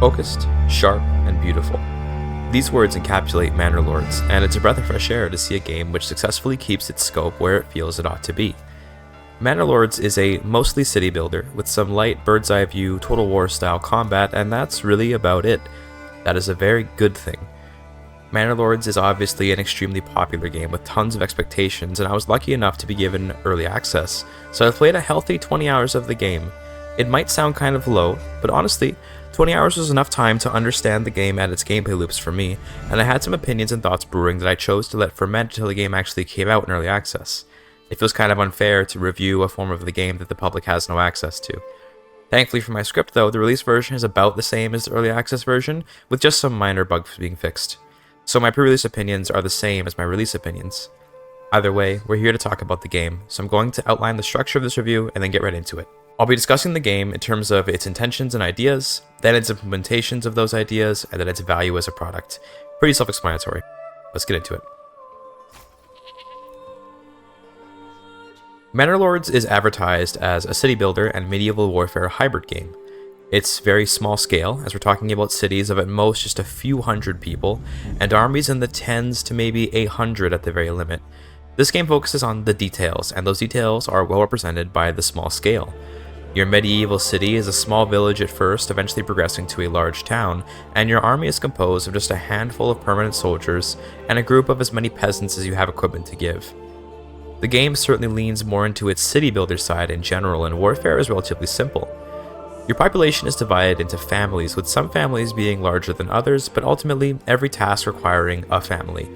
Focused, sharp, and beautiful. These words encapsulate Manor Lords, and it's a breath of fresh air to see a game which successfully keeps its scope where it feels it ought to be. Manor Lords is a mostly city builder, with some light bird's eye view Total War style combat, and that's really about it. That is a very good thing. Manor Lords is obviously an extremely popular game with tons of expectations, and I was lucky enough to be given early access, so I've played a healthy 20 hours of the game. It might sound kind of low, but honestly, 20 hours was enough time to understand the game and its gameplay loops for me, and I had some opinions and thoughts brewing that I chose to let ferment until the game actually came out in early access. It feels kind of unfair to review a form of the game that the public has no access to. Thankfully for my script though, the release version is about the same as the early access version, with just some minor bugs being fixed. So my pre-release opinions are the same as my release opinions. Either way, we're here to talk about the game, so I'm going to outline the structure of this review and then get right into it. I'll be discussing the game in terms of its intentions and ideas, then its implementations of those ideas, and then its value as a product. Pretty self-explanatory. Let's get into it. Manor Lords is advertised as a city builder and medieval warfare hybrid game. It's very small scale, as we're talking about cities of at most just a few hundred people, and armies in the tens to maybe 800 at the very limit. This game focuses on the details, and those details are well represented by the small scale. Your medieval city is a small village at first, eventually progressing to a large town, and your army is composed of just a handful of permanent soldiers and a group of as many peasants as you have equipment to give. The game certainly leans more into its city builder side in general, and warfare is relatively simple. Your population is divided into families, with some families being larger than others, but ultimately every task requiring a family.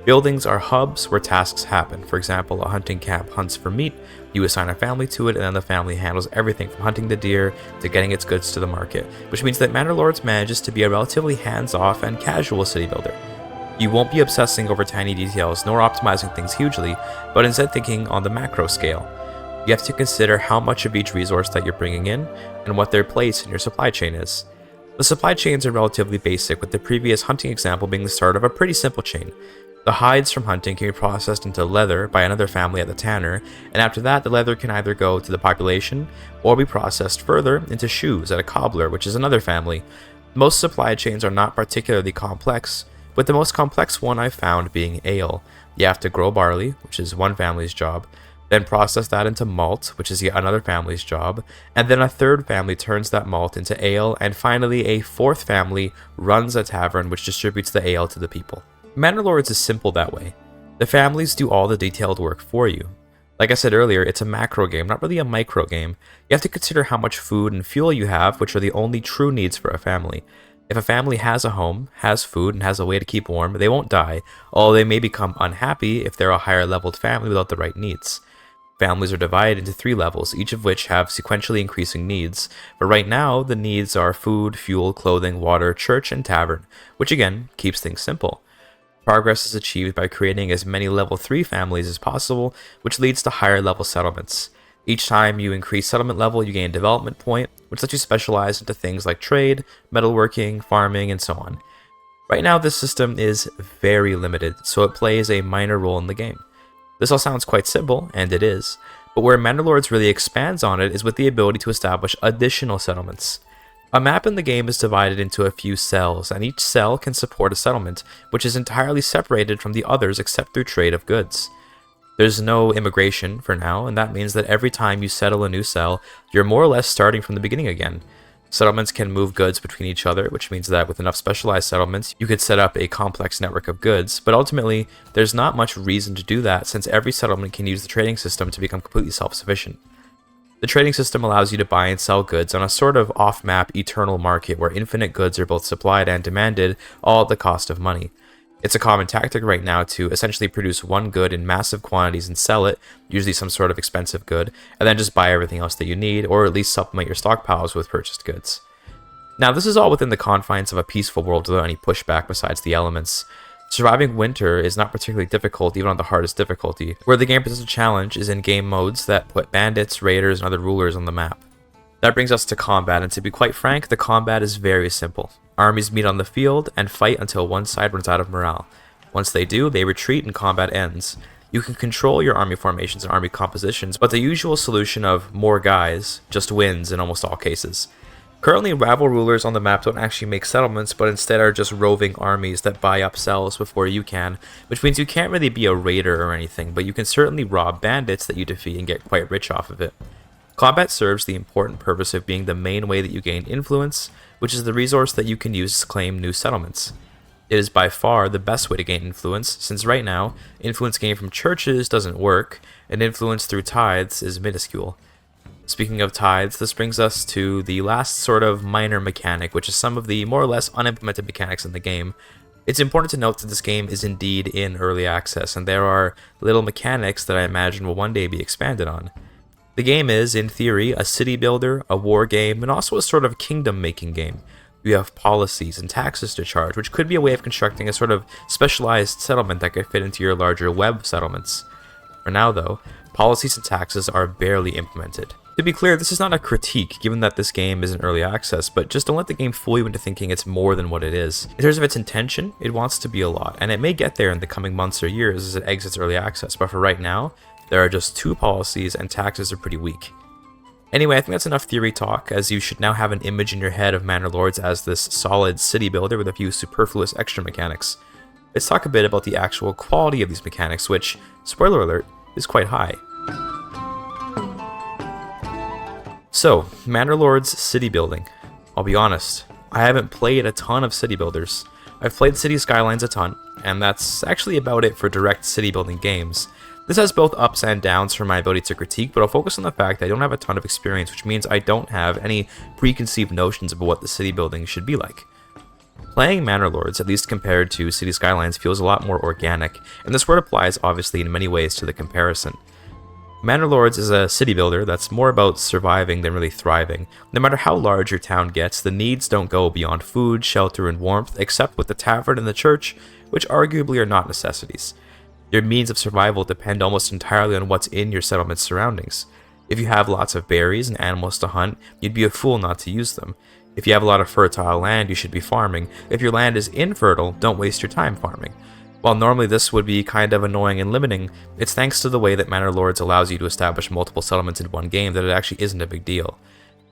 Buildings are hubs where tasks happen. For example, a hunting camp hunts for meat, you assign a family to it, and then the family handles everything from hunting the deer to getting its goods to the market, which means that Manor Lords manages to be a relatively hands-off and casual city builder. You won't be obsessing over tiny details nor optimizing things hugely, but instead thinking on the macro scale. You have to consider how much of each resource that you're bringing in and what their place in your supply chain is. The supply chains are relatively basic, with the previous hunting example being the start of a pretty simple chain. The hides from hunting can be processed into leather by another family at the tanner, and after that the leather can either go to the population or be processed further into shoes at a cobbler, which is another family. Most supply chains are not particularly complex, with the most complex one I've found being ale. You have to grow barley, which is one family's job, then process that into malt, which is yet another family's job, and then a third family turns that malt into ale, and finally a fourth family runs a tavern which distributes the ale to the people. Manor Lords is simple that way. The families do all the detailed work for you. Like I said earlier, it's a macro game, not really a micro game. You have to consider how much food and fuel you have, which are the only true needs for a family. If a family has a home, has food, and has a way to keep warm, they won't die, although they may become unhappy if they're a higher leveled family without the right needs. Families are divided into 3 levels, each of which have sequentially increasing needs, but right now the needs are food, fuel, clothing, water, church, and tavern, which again keeps things simple. Progress is achieved by creating as many level 3 families as possible, which leads to higher level settlements. Each time you increase settlement level, you gain a development point, which lets you specialize into things like trade, metalworking, farming, and so on. Right now this system is very limited, so it plays a minor role in the game. This all sounds quite simple, and it is, but where Manor Lords really expands on it is with the ability to establish additional settlements. A map in the game is divided into a few cells, and each cell can support a settlement, which is entirely separated from the others except through trade of goods. There's no immigration for now, and that means that every time you settle a new cell, you're more or less starting from the beginning again. Settlements can move goods between each other, which means that with enough specialized settlements, you could set up a complex network of goods, but ultimately, there's not much reason to do that since every settlement can use the trading system to become completely self-sufficient. The trading system allows you to buy and sell goods on a sort of off-map eternal market where infinite goods are both supplied and demanded, all at the cost of money. It's a common tactic right now to essentially produce one good in massive quantities and sell it, usually some sort of expensive good, and then just buy everything else that you need, or at least supplement your stockpiles with purchased goods. Now, this is all within the confines of a peaceful world without any pushback besides the elements. Surviving winter is not particularly difficult, even on the hardest difficulty. Where the game presents a challenge is in game modes that put bandits, raiders, and other rulers on the map. That brings us to combat, and to be quite frank, the combat is very simple. Armies meet on the field and fight until one side runs out of morale. Once they do, they retreat and combat ends. You can control your army formations and army compositions, but the usual solution of more guys just wins in almost all cases. Currently, rival rulers on the map don't actually make settlements, but instead are just roving armies that buy up cells before you can, which means you can't really be a raider or anything, but you can certainly rob bandits that you defeat and get quite rich off of it. Combat serves the important purpose of being the main way that you gain influence, which is the resource that you can use to claim new settlements. It is by far the best way to gain influence, since right now, influence gained from churches doesn't work, and influence through tithes is minuscule. Speaking of tithes, this brings us to the last sort of minor mechanic, which is some of the more or less unimplemented mechanics in the game. It's important to note that this game is indeed in early access, and there are little mechanics that I imagine will one day be expanded on. The game is, in theory, a city builder, a war game, and also a sort of kingdom-making game. You have policies and taxes to charge, which could be a way of constructing a sort of specialized settlement that could fit into your larger web settlements. For now, though, policies and taxes are barely implemented. To be clear, this is not a critique, given that this game is in early access, but just don't let the game fool you into thinking it's more than what it is. In terms of its intention, it wants to be a lot, and it may get there in the coming months or years as it exits early access, but for right now, there are just 2 policies and taxes are pretty weak. Anyway, I think that's enough theory talk, as you should now have an image in your head of Manor Lords as this solid city builder with a few superfluous extra mechanics. Let's talk a bit about the actual quality of these mechanics, which, spoiler alert, is quite high. So, Manor Lords city building. I'll be honest, I haven't played a ton of city builders. I've played City Skylines a ton, and that's actually about it for direct city building games. This has both ups and downs for my ability to critique, but I'll focus on the fact that I don't have a ton of experience, which means I don't have any preconceived notions about what the city building should be like. Playing Manor Lords, at least compared to City Skylines, feels a lot more organic, and this word applies obviously in many ways to the comparison. Manor Lords is a city builder that's more about surviving than really thriving. No matter how large your town gets, the needs don't go beyond food, shelter, and warmth, except with the tavern and the church, which arguably are not necessities. Your means of survival depend almost entirely on what's in your settlement's surroundings. If you have lots of berries and animals to hunt, you'd be a fool not to use them. If you have a lot of fertile land, you should be farming. If your land is infertile, don't waste your time farming. While normally this would be kind of annoying and limiting, it's thanks to the way that Manor Lords allows you to establish multiple settlements in one game that it actually isn't a big deal.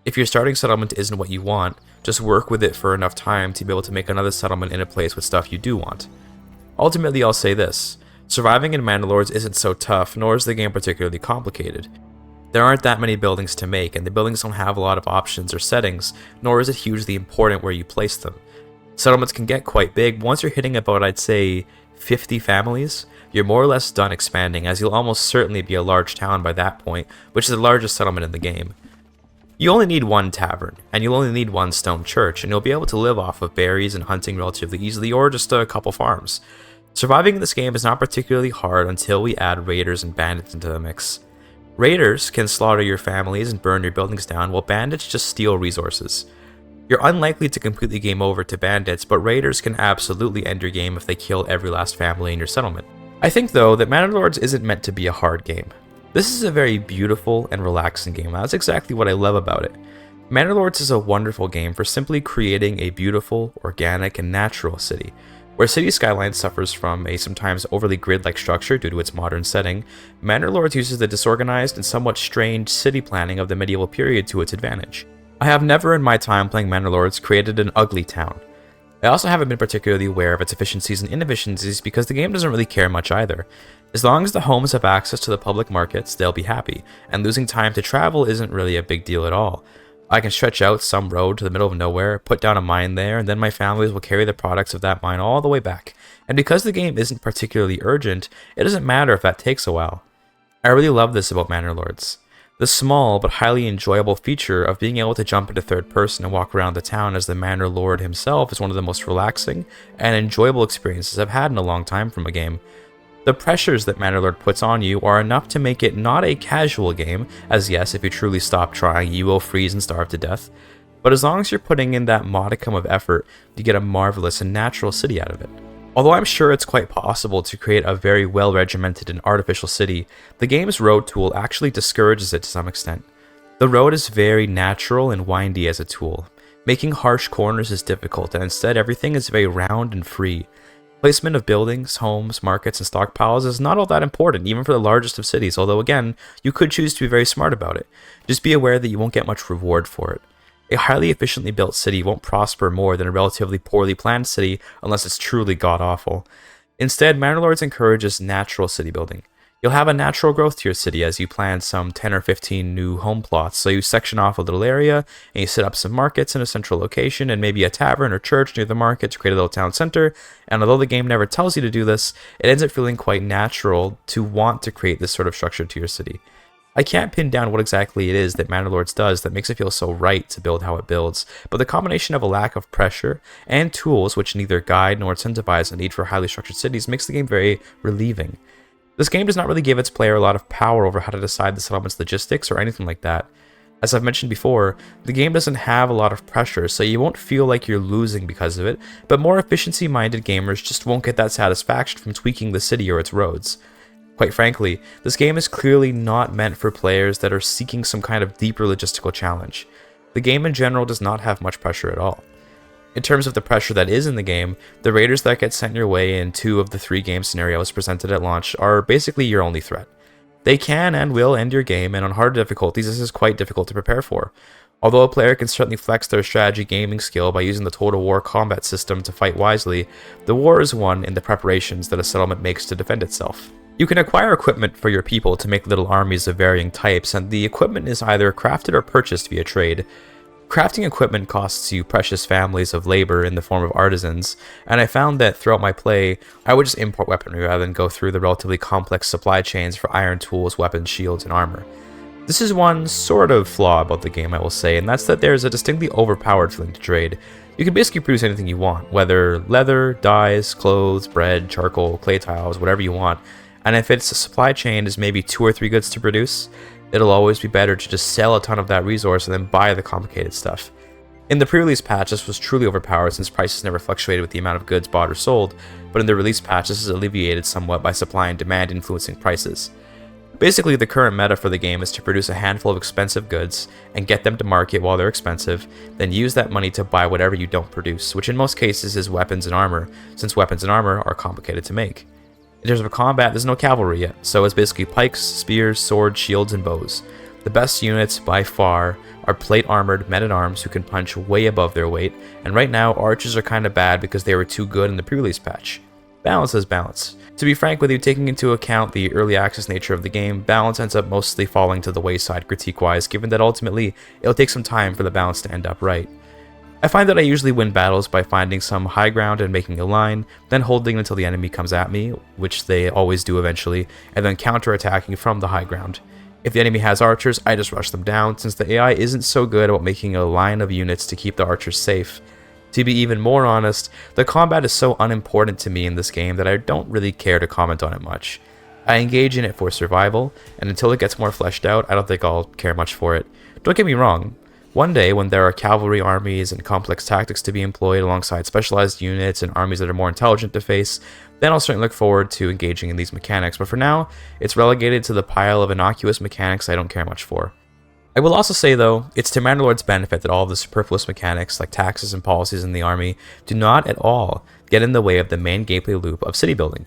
If your starting settlement isn't what you want, just work with it for enough time to be able to make another settlement in a place with stuff you do want. Ultimately, I'll say this. Surviving in Manor Lords isn't so tough, nor is the game particularly complicated. There aren't that many buildings to make, and the buildings don't have a lot of options or settings, nor is it hugely important where you place them. Settlements can get quite big. Once you're hitting about, I'd say, 50 families, you're more or less done expanding, as you'll almost certainly be a large town by that point, which is the largest settlement in the game. You only need 1 tavern, and you'll only need 1 stone church, and you'll be able to live off of berries and hunting relatively easily, or just a couple farms. Surviving in this game is not particularly hard until we add raiders and bandits into the mix. Raiders can slaughter your families and burn your buildings down, while bandits just steal resources. You're unlikely to completely game over to bandits, but raiders can absolutely end your game if they kill every last family in your settlement. I think though that Manor Lords isn't meant to be a hard game. This is a very beautiful and relaxing game, and that's exactly what I love about it. Manor Lords is a wonderful game for simply creating a beautiful, organic, and natural city. Where City Skylines suffers from a sometimes overly grid-like structure due to its modern setting, Manor Lords uses the disorganized and somewhat strange city planning of the medieval period to its advantage. I have never in my time playing Manor Lords created an ugly town. I also haven't been particularly aware of its efficiencies and inefficiencies because the game doesn't really care much either. As long as the homes have access to the public markets, they'll be happy, and losing time to travel isn't really a big deal at all. I can stretch out some road to the middle of nowhere, put down a mine there, and then my families will carry the products of that mine all the way back. And because the game isn't particularly urgent, it doesn't matter if that takes a while. I really love this about Manor Lords. The small but highly enjoyable feature of being able to jump into third person and walk around the town as the Manor Lord himself is one of the most relaxing and enjoyable experiences I've had in a long time from a game. The pressures that Manor Lord puts on you are enough to make it not a casual game, as yes, if you truly stop trying, you will freeze and starve to death, but as long as you're putting in that modicum of effort, you get a marvelous and natural city out of it. Although I'm sure it's quite possible to create a very well-regimented and artificial city, the game's road tool actually discourages it to some extent. The road is very natural and windy as a tool. Making harsh corners is difficult, and instead everything is very round and free. Placement of buildings, homes, markets, and stockpiles is not all that important, even for the largest of cities, although again, you could choose to be very smart about it. Just be aware that you won't get much reward for it. A highly efficiently built city won't prosper more than a relatively poorly planned city unless it's truly god-awful. Instead, Manor Lords encourages natural city building. You'll have a natural growth to your city as you plan some 10 or 15 new home plots. So you section off a little area and you set up some markets in a central location and maybe a tavern or church near the market to create a little town center. And although the game never tells you to do this, it ends up feeling quite natural to want to create this sort of structure to your city. I can't pin down what exactly it is that Manor Lords does that makes it feel so right to build how it builds, but the combination of a lack of pressure and tools which neither guide nor incentivize the need for highly structured cities makes the game very relieving. This game does not really give its player a lot of power over how to decide the settlement's logistics or anything like that. As I've mentioned before, the game doesn't have a lot of pressure, so you won't feel like you're losing because of it, but more efficiency-minded gamers just won't get that satisfaction from tweaking the city or its roads. Quite frankly, this game is clearly not meant for players that are seeking some kind of deeper logistical challenge. The game in general does not have much pressure at all. In terms of the pressure that is in the game, the raiders that get sent your way in 2 of the 3 game scenarios presented at launch are basically your only threat. They can and will end your game, and on hard difficulties this is quite difficult to prepare for. Although a player can certainly flex their strategy gaming skill by using the Total War combat system to fight wisely, the war is won in the preparations that a settlement makes to defend itself. You can acquire equipment for your people to make little armies of varying types, and the equipment is either crafted or purchased via trade. Crafting equipment costs you precious families of labor in the form of artisans, and I found that throughout my play, I would just import weaponry rather than go through the relatively complex supply chains for iron tools, weapons, shields, and armor. This is one sort of flaw about the game, I will say, and that's that there's a distinctly overpowered feeling to trade. You can basically produce anything you want, whether leather, dyes, clothes, bread, charcoal, clay tiles, whatever you want, and if its supply chain is maybe 2 or 3 goods to produce, it'll always be better to just sell a ton of that resource and then buy the complicated stuff. In the pre-release patch, this was truly overpowered since prices never fluctuated with the amount of goods bought or sold, but in the release patch, this is alleviated somewhat by supply and demand influencing prices. Basically, the current meta for the game is to produce a handful of expensive goods and get them to market while they're expensive, then use that money to buy whatever you don't produce, which in most cases is weapons and armor, since weapons and armor are complicated to make. In terms of combat, there's no cavalry yet, so it's basically pikes, spears, swords, shields, and bows. The best units, by far, are plate-armored men-at-arms who can punch way above their weight, and right now, archers are kinda bad because they were too good in the pre-release patch. Balance is balance. To be frank with you, taking into account the early access nature of the game, balance ends up mostly falling to the wayside critique-wise, given that ultimately, it'll take some time for the balance to end up right. I find that I usually win battles by finding some high ground and making a line, then holding until the enemy comes at me, which they always do eventually, and then counter-attacking from the high ground. If the enemy has archers, I just rush them down, since the AI isn't so good about making a line of units to keep the archers safe. To be even more honest, the combat is so unimportant to me in this game that I don't really care to comment on it much. I engage in it for survival, and until it gets more fleshed out, I don't think I'll care much for it. Don't get me wrong. One day, when there are cavalry armies and complex tactics to be employed alongside specialized units and armies that are more intelligent to face, then I'll certainly look forward to engaging in these mechanics, but for now, it's relegated to the pile of innocuous mechanics I don't care much for. I will also say though, it's to Manor Lords' benefit that all of the superfluous mechanics like taxes and policies in the army do not at all get in the way of the main gameplay loop of city building.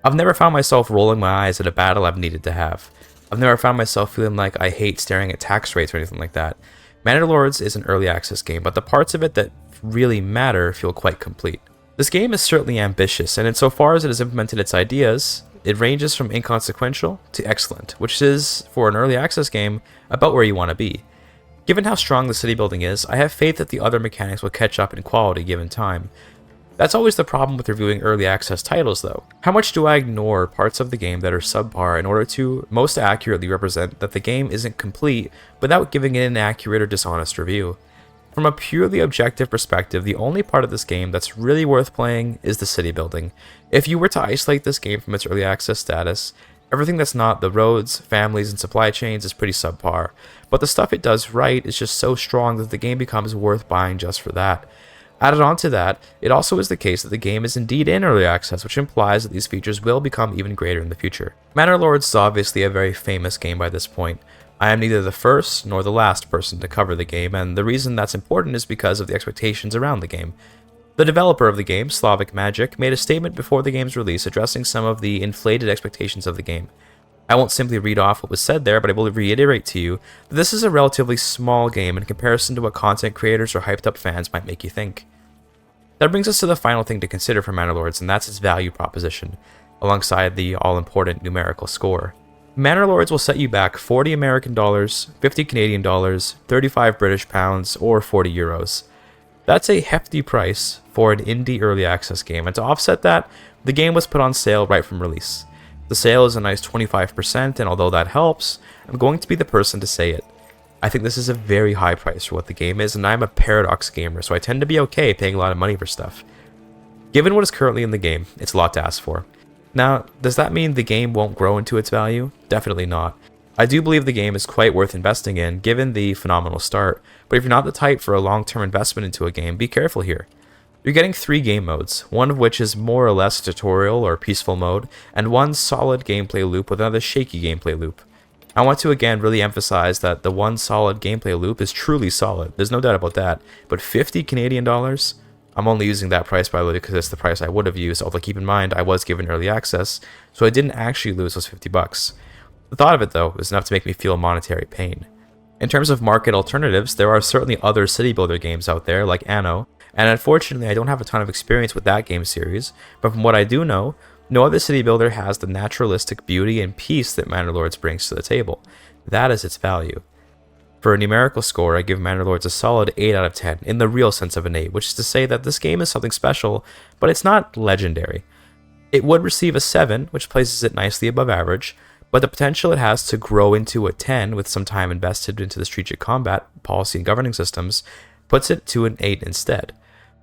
I've never found myself rolling my eyes at a battle I've needed to have. I've never found myself feeling like I hate staring at tax rates or anything like that. Manor Lords is an early access game, but the parts of it that really matter feel quite complete. This game is certainly ambitious, and insofar as it has implemented its ideas, it ranges from inconsequential to excellent, which is, for an early access game, about where you want to be. Given how strong the city building is, I have faith that the other mechanics will catch up in quality given time. That's always the problem with reviewing early access titles though. How much do I ignore parts of the game that are subpar in order to most accurately represent that the game isn't complete without giving it an inaccurate or dishonest review? From a purely objective perspective, the only part of this game that's really worth playing is the city building. If you were to isolate this game from its early access status, everything that's not the roads, families, and supply chains is pretty subpar, but the stuff it does right is just so strong that the game becomes worth buying just for that. Added on to that, it also is the case that the game is indeed in early access, which implies that these features will become even greater in the future. Manor Lords is obviously a very famous game by this point. I am neither the first nor the last person to cover the game, and the reason that's important is because of the expectations around the game. The developer of the game, Slavic Magic, made a statement before the game's release addressing some of the inflated expectations of the game. I won't simply read off what was said there, but I will reiterate to you that this is a relatively small game in comparison to what content creators or hyped up fans might make you think. That brings us to the final thing to consider for Manor Lords, and that's its value proposition, alongside the all-important numerical score. Manor Lords will set you back 40 American dollars, 50 Canadian dollars, 35 British pounds, or 40 euros. That's a hefty price for an indie early access game, and to offset that, the game was put on sale right from release. The sale is a nice 25%, and although that helps, I'm going to be the person to say it. I think this is a very high price for what the game is, and I'm a Paradox gamer, so I tend to be okay paying a lot of money for stuff. Given what is currently in the game, it's a lot to ask for. Now, does that mean the game won't grow into its value? Definitely not. I do believe the game is quite worth investing in, given the phenomenal start, but if you're not the type for a long-term investment into a game, be careful here. You're getting 3 game modes, one of which is more or less a tutorial or peaceful mode, and one solid gameplay loop with another shaky gameplay loop. I want to again really emphasize that the one solid gameplay loop is truly solid, there's no doubt about that, but 50 Canadian dollars? I'm only using that price by the way because it's the price I would have used, although keep in mind I was given early access, so I didn't actually lose those 50 bucks. The thought of it though was enough to make me feel monetary pain. In terms of market alternatives, there are certainly other city builder games out there like Anno, and unfortunately I don't have a ton of experience with that game series, but from what I do know, no other city builder has the naturalistic beauty and peace that Manor Lords brings to the table. That is its value. For a numerical score, I give Manor Lords a solid 8 out of 10, in the real sense of an 8, which is to say that this game is something special, but it's not legendary. It would receive a 7, which places it nicely above average, but the potential it has to grow into a 10 with some time invested into the strategic combat, policy, and governing systems puts it to an 8 instead.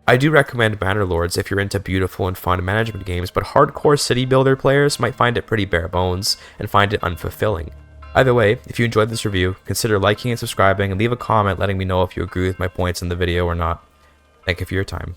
I do recommend Manor Lords if you're into beautiful and fun management games, but hardcore city builder players might find it pretty bare bones and find it unfulfilling. Either way, if you enjoyed this review, consider liking and subscribing and leave a comment letting me know if you agree with my points in the video or not. Thank you for your time.